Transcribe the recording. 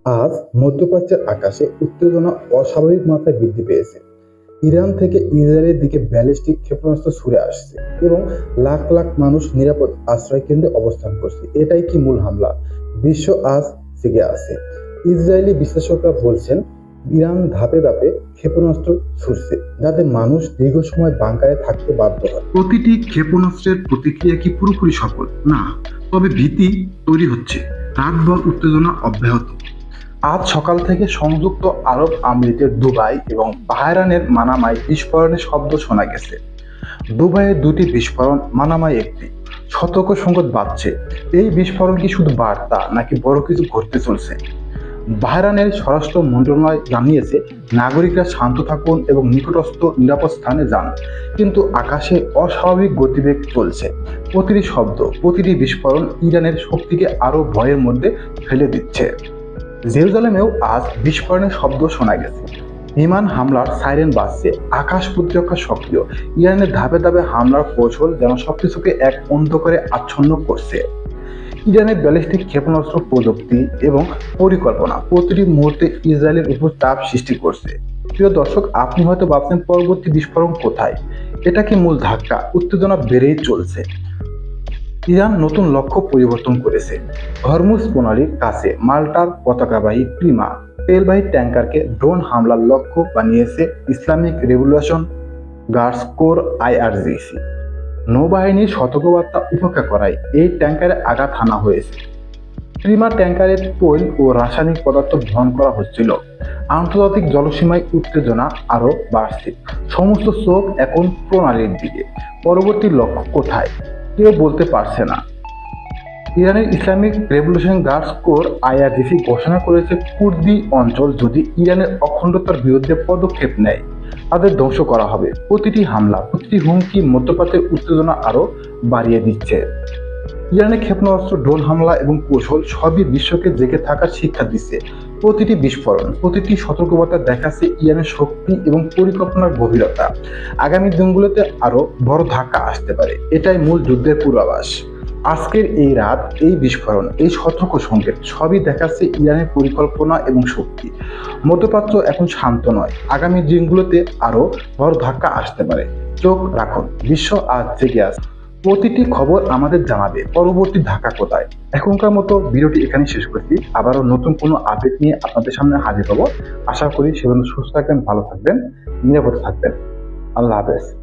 আজ মধ্যপ্রাচ্যের আকাশে উত্তেজনা অস্বাভাবিক মাত্রায় বৃদ্ধি পেয়েছে। ইরান থেকে ইসরায়েলের দিকে ব্যালিস্টিক ক্ষেপণাস্ত্র ছুড়ে আসছে এবং লাখ লাখ মানুষ নিরাপদ আশ্রয় কেন্দ্রে অবস্থান করছে। এটাই কি মূল হামলা? বিশ্ব আজ জেগে আছে। ইসরায়েলি বিশ্লেষকরা বলছেন, ইরান ধাপে ধাপে ক্ষেপণাস্ত্র ছুড়ছে যাতে মানুষ দীর্ঘ সময় বাংকারে থাকতে বাধ্য হয়। প্রতিটি ক্ষেপণাস্ত্রের প্রতিক্রিয়া কি পুরোপুরি সফল? না, তবে ভীতি তৈরি হচ্ছে। রাতভর উত্তেজনা অব্যাহত। আজ সকাল থেকে সংযুক্ত আরব আমিরাতের দুবাই এবং বাহরাইনের মানামায় বিস্ফোরণের শব্দ শোনা গেছে। দুবাইয়ে দুটি বিস্ফোরণ, মানামায় একটি। সতর্ক সংকেত বাজছে। এই বিস্ফোরণ কি শুধু বার্তা নাকি বড় কিছু ঘটতে চলছে? বাহরাইনের স্বরাষ্ট্র মন্ত্রণালয় জানিয়েছে, নাগরিকরা শান্ত থাকুন এবং নিকটস্থ নিরাপদ স্থানে যান। কিন্তু আকাশে অস্বাভাবিক গতিবেগ চলছে। প্রতিটি শব্দ, প্রতিটি বিস্ফোরণ ইরানের শক্তিকে আরো ভয়ের মধ্যে ফেলে দিচ্ছে। জেরুজালেমেও আজ বিস্ফোরণের শব্দ শোনা গেছে। বিমান হামলার সাইরেন বাজছে। আকাশ প্রতিরক্ষা সক্রিয়। ইরানের ধাপে ধাপে হামলার কৌশল যেন সবকিছুকে এক অন্ধকারে আচ্ছন্ন করছে। ইরানের ব্যালিস্টিক ক্ষেপণাস্ত্র প্রযুক্তি এবং পরিকল্পনা প্রতিটি মুহূর্তে ইসরায়েলের উপর চাপ সৃষ্টি করছে। প্রিয় দর্শক, আপনি হয়তো ভাবছেন পরবর্তী বিস্ফোরণ কোথায়? এটা কি মূল ধাক্কা? উত্তেজনা বেড়েই চলছে। ইরান নতুন লক্ষ্য পরিবর্তন করেছে। হরমুজ প্রণালীর কাছে মাল্টার পতাকাবাহী প্রিমা তেলবাহী ট্যাঙ্কারকে ড্রোন হামলার লক্ষ্য বানিয়েছে Islamic revolution guards core IRGC. নৌবাহিনীর সতর্কবার্তা উপেক্ষা করায় এই ট্যাঙ্কারে আঘাত হানা হয়েছে। প্রিমা ট্যাঙ্কারে তৈল ও রাসায়নিক পদার্থ বহন করা হচ্ছিল। আন্তর্জাতিক জলসীমায় উত্তেজনা আরও বাড়ছে। সমস্ত চোখ এখন প্রণালীর দিকে। পরবর্তী লক্ষ্য কোথায় কেউ বলতে পারছে না। ইরানের Islamic revolution guards core IRGC ঘোষণা করেছে, কুর্দি অঞ্চল যদি ইরানের অখণ্ডতার বিরুদ্ধে পদক্ষেপ নেয় তাদের ধ্বংস করা হবে। প্রতিটি হামলা, প্রতিটি হুমকি মধ্যপ্রাচ্যের উত্তেজনা আরও বাড়িয়ে দিচ্ছে। ইরানের ক্ষেপণাস্ত্র, ড্রোন হামলা এবং কৌশল সবই বিশ্বকে জেগে থাকার শিক্ষা দিচ্ছে। প্রতিটি বিস্ফোরণ, প্রতিটি সতর্কবার্তা দেখাচ্ছে ইরানের শক্তি এবং পরিকল্পনার গভীরতা। আগামী দিনগুলোতে আরও বড় ধাক্কা আসতে পারে। এটাই মূল যুদ্ধের পূর্বাভাস। আজকের এই রাত, এই বিস্ফোরণ, এই সতর্ক সংকেত সবই দেখাচ্ছে ইরানের পরিকল্পনা এবং শক্তি। মধ্যপ্রাচ্য এখন শান্ত নয়। আগামী দিনগুলোতে আরও বড় ধাক্কা আসতে পারে। চোখ রাখুন, বিশ্ব আজ জেগে আছে। প্রতিটি খবর আমাদের জানাবে পরবর্তী ধাক্কা কোথায়। এখনকার মতো ভিডিওটি এখানে শেষ করছি। আবারও নতুন কোনো আপডেট নিয়ে আপনাদের সামনে হাজির হব। আশা করি সেজন্য সুস্থ থাকবেন, ভালো থাকবেন, নিরাপদে থাকবেন। আল্লাহ হাফেজ।